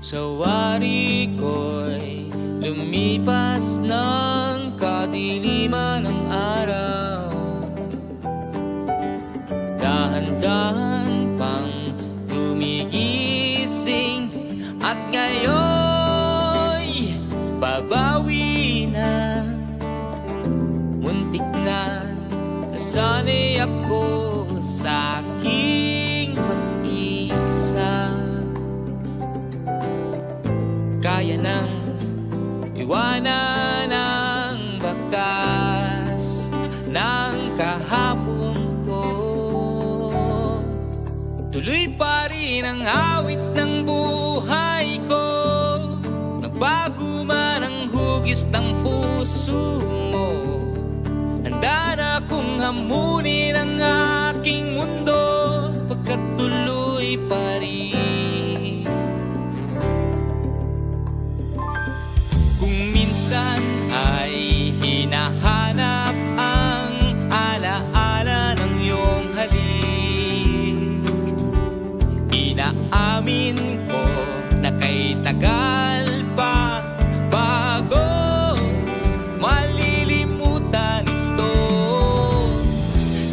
Sa wari ko'y lumipas ng kadiliman ng araw. Dahan-dahan pang gumigising at ngayon'y babawi na. Muntik na nasanay ako sa aking pag-isa. Kaya nang iwanan ang bakas ng kahapon ko. Tuloy pa rin ang awit ng buhay ko. Nagbago man ang hugis ng puso mo. Handa na kong hamunin ang aking mundo, pagkat tuloy pa rin. Minsan ay hinahanap ang alaala ng iyong halik. Inaamin ko na kay tagal pa bago malilimutan ito.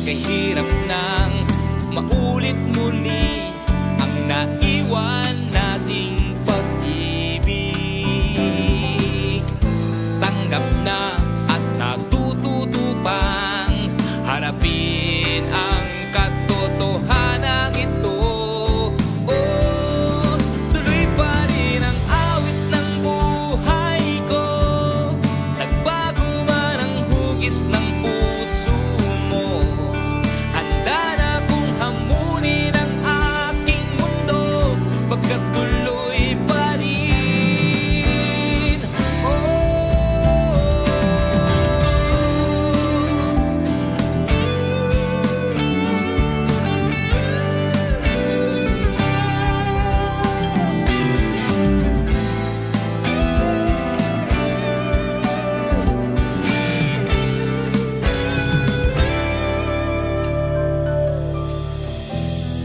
Kahirap nang maulit muli ang naiwan nating pag-ibig. Tanggap na at natututo pang harapin ang katotohanan ito. Oh, tuloy pa rin ang awit ng buhay ko. Nagbago man ang hugis ng puso mo. Handa na kong hamunin ang aking mundo, pagkat tuloy pa rin.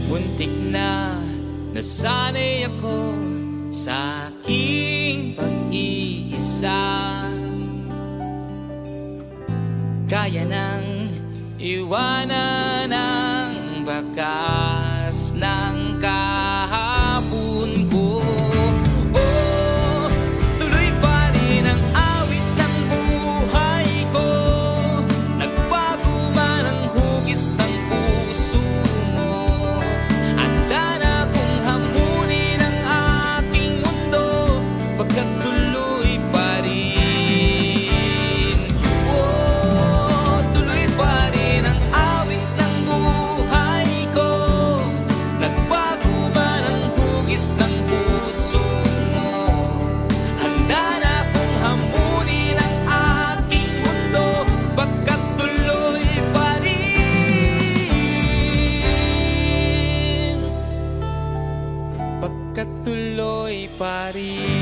Muntik na nasanay ako sa aking pag-iisa. Kaya nang iwanan ang bakas ng kahapon ko. Oh, tuloy pa rin ang awit ng buhay ko. Nagbago man ang hugis ng puso mo. Pagkat tuloy pa rin. Oh, tuloy pa rin ang awit ng buhay ko. Nagbago man ang hugis ng puso mo. Handa na kong hamunin ang aking mundo, pagkat tuloy pa rin. Pagkat tuloy pa rin.